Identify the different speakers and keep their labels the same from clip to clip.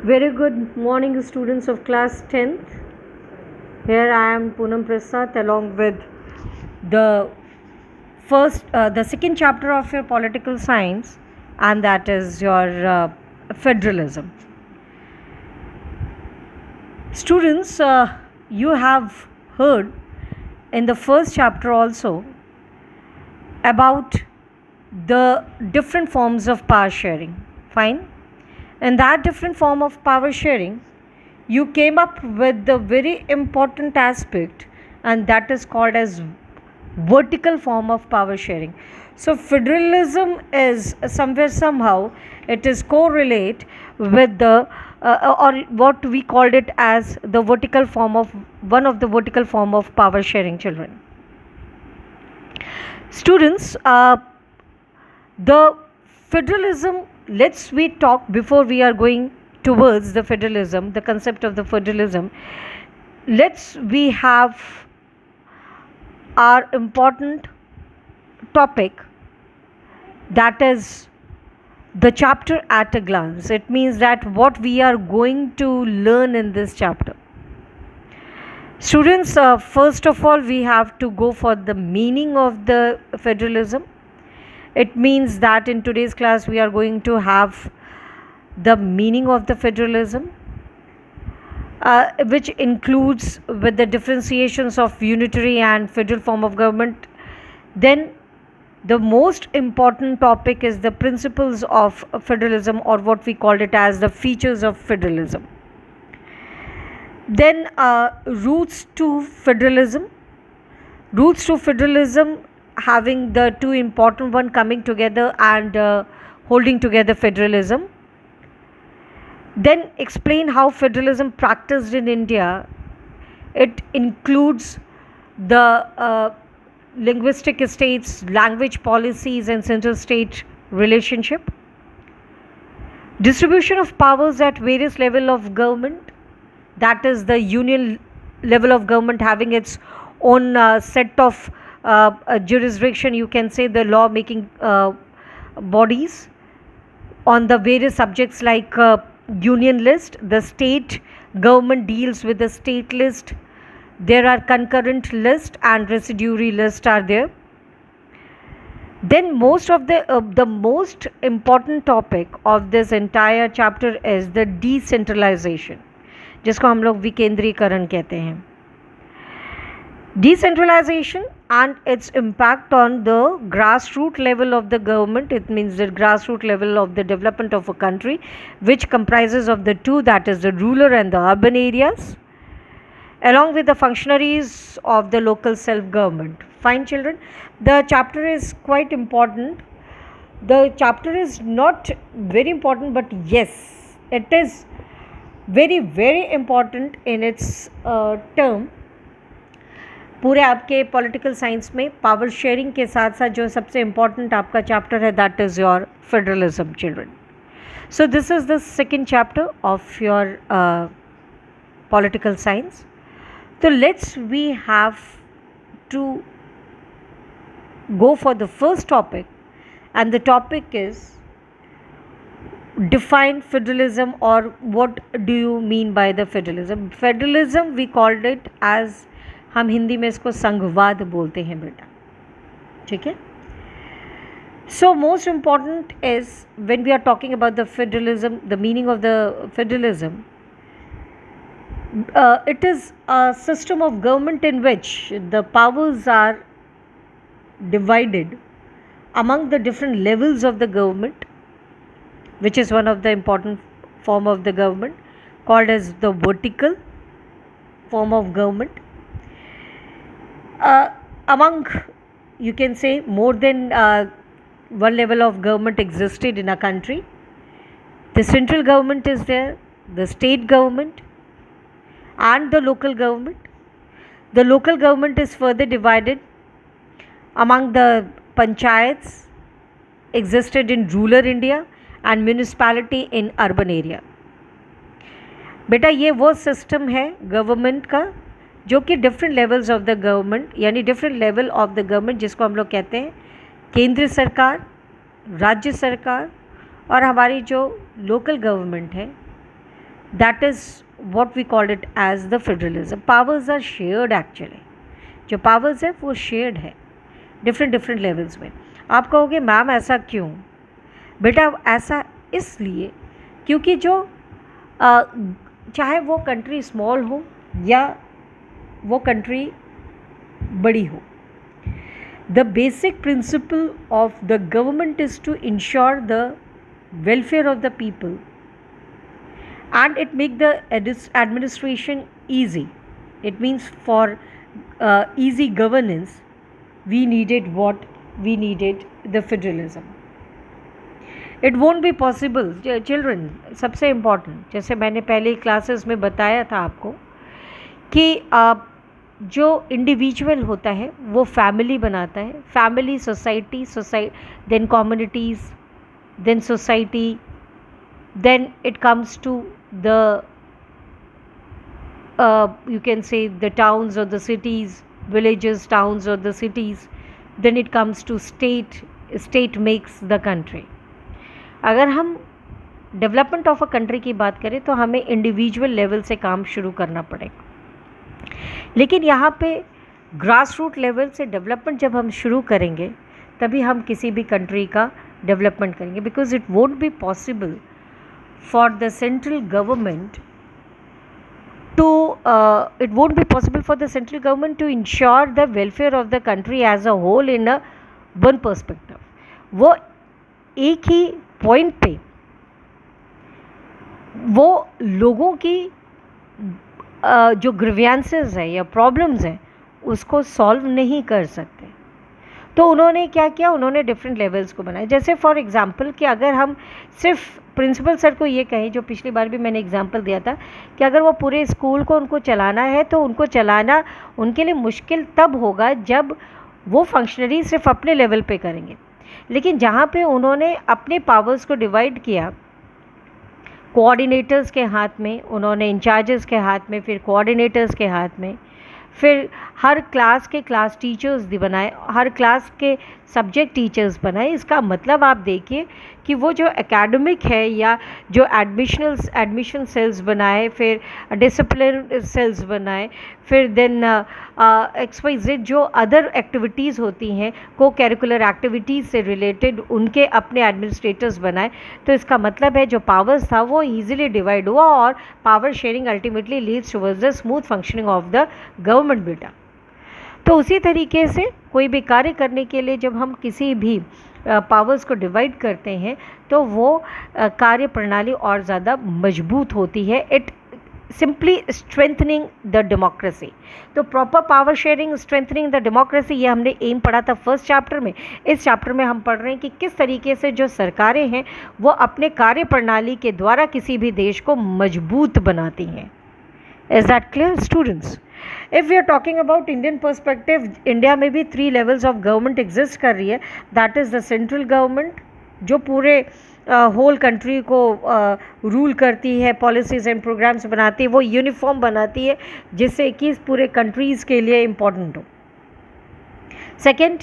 Speaker 1: Very good morning, students of class 10th. Here I am Poonam Prasad along with the the second chapter of your political science, and that is your federalism. Students, you have heard in the first chapter also about the different forms of power sharing. Fine. In that different form of power sharing, you came up with the very important aspect, and that is called as vertical form of power sharing. So federalism is somewhere somehow it is correlate with the or what we called it as the vertical form of one of the vertical form of power sharing, children. Students, the federalism, let's we talk before we are going towards the federalism, the concept of the federalism. Let's we have our important topic, that is the chapter at a glance. It means that what we are going to learn in this chapter. Students, first of all, we have to go for the meaning of the federalism. It means that in today's class we are going to have the meaning of the federalism, which includes with the differentiations of unitary and federal form of government. Then the most important topic is the principles of federalism, or what we called it as the features of federalism. Then roots to federalism. Roots to federalism, having the two important one coming together and holding together federalism. Then explain how federalism practiced in India. It includes the linguistic states, language policies, and central state relationship. Distribution of powers at various level of government, that is the union level of government having its own set of jurisdiction, you can say the law making bodies on the various subjects like union list. The state government deals with the state list. There are concurrent list and residuary list are there. Then most of the most important topic of this entire chapter is the decentralization, जिसको हम लोग विकेंद्रीकरण कहते हैं. Decentralization and its impact on the grassroots level of the government. It means the grassroots level of the development of a country, which comprises of the two, that is the rural and the urban areas, along with the functionaries of the local self-government. Fine, children. The chapter is quite important. The chapter is not very important, but yes, it is very important in its term. पूरे आपके political science में power sharing के साथ साथ जो सबसे important आपका chapter है, that is your federalism, children. So this is the second chapter of your political science. तो let's we have to go for the first topic, and the topic is define federalism, or what do you mean by the federalism. Federalism we called it as, हम हिंदी में इसको संघवाद बोलते हैं बेटा, ठीक है. So most important is when we are talking about the federalism, the meaning of the federalism, it is a system of government in which the powers are divided among the different levels of the government, which is one of the important form of the government called as the vertical form of government. Among, you can say, more than one level of government existed in a country. The central government is there, the state government, and the local government. The local government is further divided among the panchayats existed in rural India and municipality in urban area. बेटा ये वो system है government का जो कि different levels of the government, यानी different level of the government, जिसको हम लोग कहते हैं केंद्र सरकार, राज्य सरकार और हमारी जो लोकल गवर्नमेंट है, That is what we call it as the federalism. Powers are shared actually. जो पावर्स है वो शेयर्ड है डिफरेंट डिफरेंट लेवल्स में. आप कहोगे मैम ऐसा क्यों? बेटा ऐसा इसलिए क्योंकि जो चाहे वो कंट्री स्मॉल हो या वो कंट्री बड़ी हो, the basic principle of the government is to ensure the welfare of the people and it make the administration easy. It means for easy governance we needed the federalism. It won't be possible children. सबसे important जैसे मैंने पहले classes में बताया था आपको कि जो इंडिविजुअल होता है वो फैमिली बनाता है, family society then communities then society, then it comes to the you can say the towns or the cities, villages, towns or the cities, then it comes to state makes the country. अगर हम development of a country की बात करें तो हमें individual level से काम शुरू करना पड़ेगा, लेकिन यहाँ पे ग्रास रूट लेवल से डेवलपमेंट जब हम शुरू करेंगे तभी हम किसी भी कंट्री का डेवलपमेंट करेंगे, because it won't be possible for the central government to it won't be possible for the central government to ensure the welfare of the country as a whole in a one perspective. वो एक ही point पे वो लोगों की जो grievances है या problems हैं उसको सॉल्व नहीं कर सकते. तो उन्होंने क्या किया, उन्होंने डिफरेंट लेवल्स को बनाया. जैसे फॉर एग्जांपल कि अगर हम सिर्फ प्रिंसिपल सर को ये कहें, जो पिछली बार भी मैंने एग्जांपल दिया था, कि अगर वो पूरे स्कूल को उनको चलाना है तो उनको चलाना उनके लिए मुश्किल तब होगा जब वो फंक्शनरी सिर्फ अपने लेवल पे करेंगे. लेकिन जहाँ पे उन्होंने अपने पावर्स को डिवाइड किया, कोऑर्डिनेटर्स के हाथ में, उन्होंने इंचार्जेस के हाथ में, फिर कोऑर्डिनेटर्स के हाथ में, फिर हर क्लास के क्लास टीचर्स बनाए, हर क्लास के सब्जेक्ट टीचर्स बनाए. इसका मतलब आप देखिए कि वो जो एकेडमिक है या जो एडमिशन सेल्स बनाए, फिर डिसिप्लिन सेल्स बनाए, फिर देन XYZ जो अदर एक्टिविटीज़ होती हैं को करिकुलर एक्टिविटीज़ से रिलेटेड उनके अपने एडमिनिस्ट्रेटर्स बनाए. तो इसका मतलब है जो पावर्स था वो ईजिली डिवाइड हुआ और power sharing ultimately leads towards the smooth functioning of the government बेटा. तो उसी तरीके से कोई भी कार्य करने के लिए जब हम किसी भी पावर्स को डिवाइड करते हैं तो वो कार्य प्रणाली और ज़्यादा मजबूत होती है. It simply strengthening the democracy. तो proper power sharing strengthening the democracy, ये हमने एम पढ़ा था फर्स्ट चैप्टर में. इस चैप्टर में हम पढ़ रहे हैं कि किस तरीके से जो सरकारें हैं वो अपने कार्य प्रणाली के द्वारा किसी भी देश को मजबूत बनाती हैं. Is that clear students? If we are talking about Indian perspective, India में भी 3 levels of government exist कर रही है. That is the central government जो पूरे होल कंट्री को रूल करती है, पॉलिसीज़ एंड प्रोग्राम्स बनाती है, वो यूनिफॉर्म बनाती है जिससे कि पूरे कंट्रीज़ के लिए इम्पॉर्टेंट हो. Second,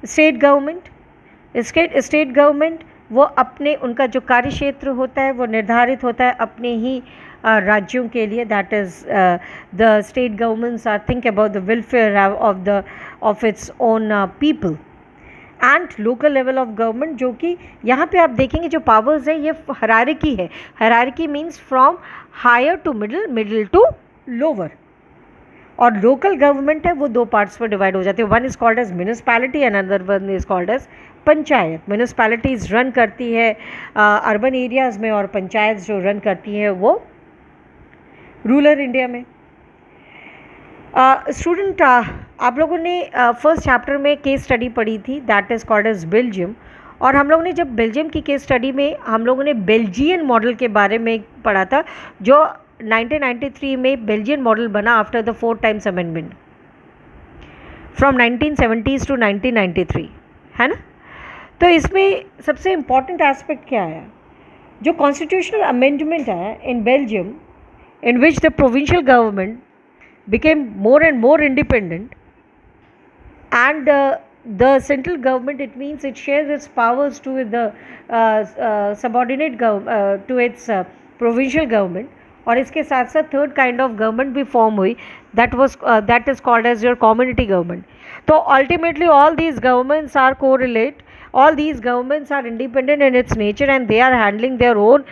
Speaker 1: state government. State government वो अपने उनका जो कार्य क्षेत्र होता है वो निर्धारित होता है अपने ही राज्यों के लिए. That is the state governments are think about the welfare of its own people. And local level of government जो कि यहाँ पे आप देखेंगे जो पावर्स है ये हायरार्की है. Hierarchy means from higher to middle, middle to lower. और लोकल गवर्नमेंट है वो 2 पार्ट्स पर डिवाइड हो जाती है. One is called as municipality and another one is called as panchayat. Municipalities run करती है अर्बन एरियाज़ में और पंचायत जो रन करती है वो रूरल इंडिया में. स्टूडेंट आप लोगों ने फर्स्ट चैप्टर में केस स्टडी पढ़ी थी that is called as Belgium. और हम लोगों ने जब बेल्जियम की केस स्टडी में हम लोगों ने बेल्जियन मॉडल के बारे में पढ़ा था जो 1993 में बेल्जियन मॉडल बना after the 4 times amendment from 1970s to 1993, है ना. तो इसमें सबसे इम्पॉर्टेंट एस्पेक्ट क्या आया, जो कॉन्स्टिट्यूशनल अमेंडमेंट आया in Belgium in which the provincial government became more and more independent and the central government, it means it shares its powers to the subordinate to its provincial government. और इसके साथ साथ third kind of government भी form हुई, that is called as your community government. तो ultimately all these governments are correlate, all these governments are independent in its nature and they are handling their own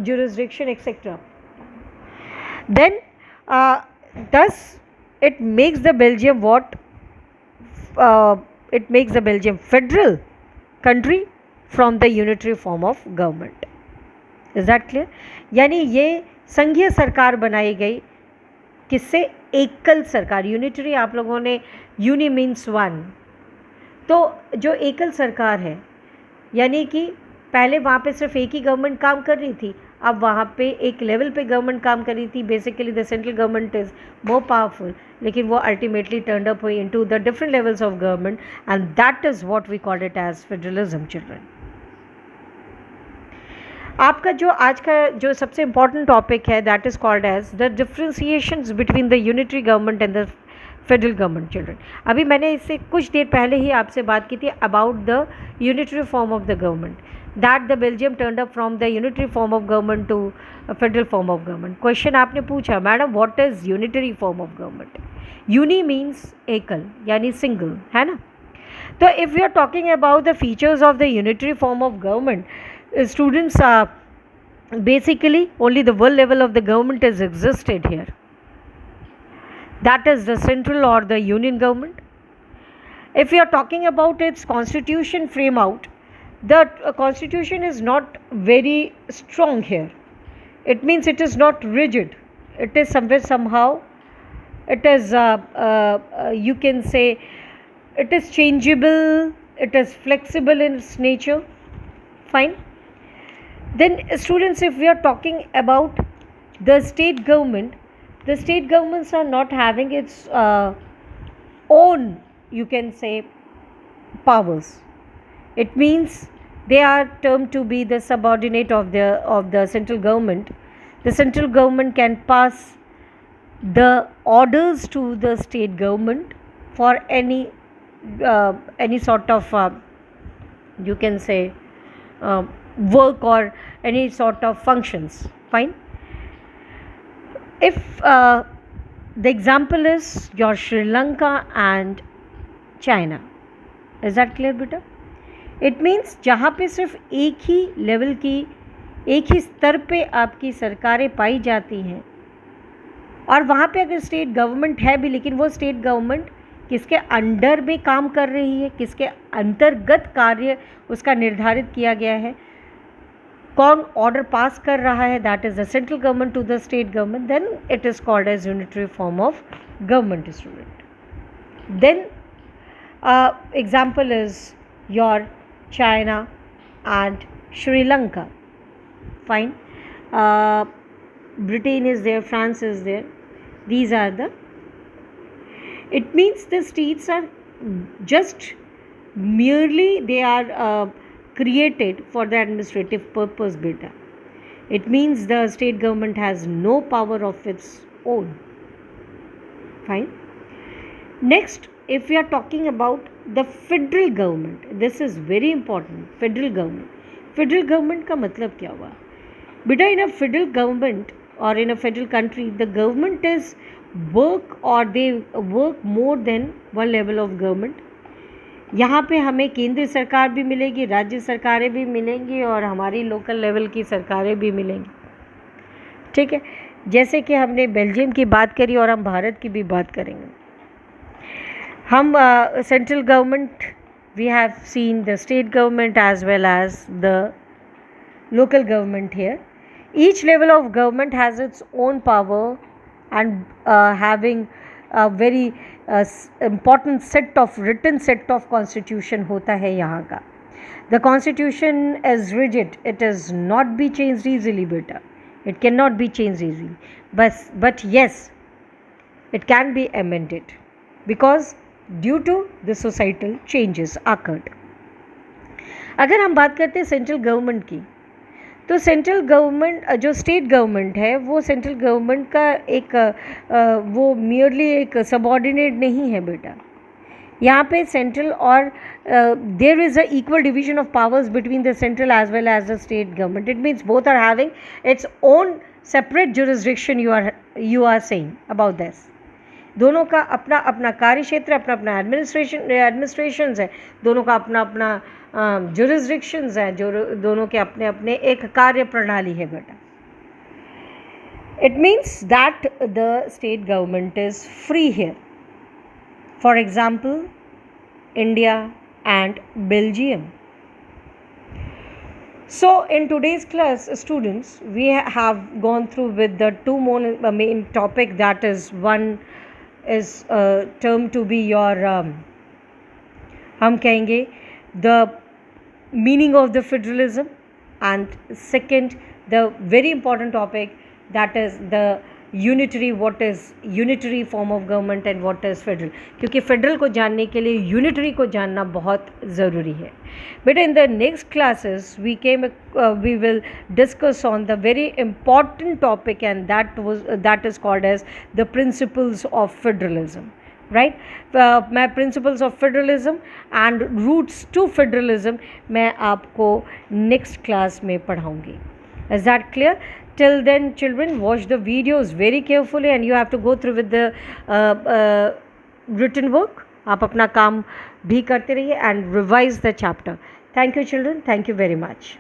Speaker 1: jurisdiction, etc. Then thus it makes the Belgium what, it makes the Belgium federal country from the unitary form of government. Is that clear? यानी ये संघीय सरकार बनाई गई किससे? एकल सरकार. Unitary आप लोगों ने, यूनि मीन्स वन. तो जो एकल सरकार है, यानी कि पहले वहाँ पे सिर्फ एक ही गवर्नमेंट काम कर रही थी, अब वहाँ पे एक लेवल पे गवर्नमेंट काम कर रही थी. Basically the central government is more powerful, लेकिन वो अल्टीमेटली टर्न अप हुई into the different levels of government and that is what we call it as federalism. Children, आपका जो आज का जो सबसे इम्पॉर्टेंट टॉपिक है that is called as the differentiations between the unitary government and the federal government. Children, अभी मैंने इससे कुछ देर पहले ही आपसे बात की थी about the unitary form of the government, that the Belgium turn up from the unitary form of government to federal form of government. Question आपने पूछा, madam what is unitary form of government? Uni means एकल, यानी single, है ना. तो if you are talking about the features of the unitary form of government, students basically only the one level of the government has existed here, that is the central or the union government. If we are talking about its constitution frame out, the constitution is not very strong here. It means it is not rigid, it is somewhere somehow, it is you can say it is changeable, it is flexible in its nature. Fine. Then students, if we are talking about the state government, the state governments are not having its own, you can say, powers. It means they are termed to be the subordinate of the central government. The central government can pass the orders to the state government for any sort of you can say work or any sort of functions. Fine. If the example is your Sri Lanka and China, is that clear beta? It means जहाँ पे सिर्फ एक ही level की, एक ही स्तर पे आपकी सरकारें पाई जाती हैं, और वहाँ पे अगर स्टेट गवर्नमेंट है भी, लेकिन वो स्टेट गवर्नमेंट किसके अंडर में काम कर रही है, किसके अंतर्गत कार्य उसका निर्धारित किया गया है, कौन ऑर्डर पास कर रहा है, that is the central government to the state government, then it is called as unitary form of government. Student, then example is your China and Sri Lanka. Fine. Britain is there, France is there. These are the, it means the states are just merely they are created for the administrative purpose beta. It means the state government has no power of its own. Fine. Next, if we are talking about the federal government, this is very important. Federal government का मतलब क्या हुआ बेटा? in a federal government or in a federal country, the government is work or they work more than one level of government. यहाँ पे हमें केंद्रीय सरकार भी मिलेगी, राज्य सरकारें भी मिलेंगी और हमारी लोकल लेवल की सरकारें भी मिलेंगी. ठीक है, जैसे कि हमने बेल्जियम की बात करी और हम भारत की भी बात करेंगे. हम central government, we have seen the state government as well as the local government here. Each level of government has its own power and having a very important set of written set of constitution होता है यहाँ का. The constitution is rigid, it is not be changed easily beta, it cannot be changed easily, but yes, it can be amended because due to the societal changes occurred. अगर हम बात करते हैं central government की, तो central government, जो state government है, वो सेंट्रल गवर्नमेंट का एक वो मियरली एक सबऑर्डिनेट नहीं है बेटा. यहाँ पे सेंट्रल और there is a equal division of powers between the central as well as the state government. It means both are having its own separate jurisdiction. You are saying about this. दोनों का अपना अपना कार्य क्षेत्र, अपना अपना administrations है, दोनों का अपना अपना जुरिस्डिक्शंस हैं, जो दोनों के अपने अपने एक कार्य प्रणाली है बेटा. It means that the state government is free here. For example, India and Belgium. So in today's class, students, we have gone through with the two main topic, that is one is termed to be your हम कहेंगे the meaning of the federalism, and second the very important topic, that is the unitary, what is unitary form of government and what is federal. क्योंकि federal को जानने के लिए unitary को जानना बहुत ज़रूरी है बेटा. In the next classes we will discuss on the very important topic, and that is called as the principles of federalism. Right. मैं principles of federalism and roots to federalism मैं आपको नेक्स्ट क्लास में पढ़ाऊँगी. Is that clear? Till then, children, watch the videos very carefully, and you have to go through with the written work. आप अपना काम भी करते रहिए and revise the chapter. Thank you, children. Thank you very much.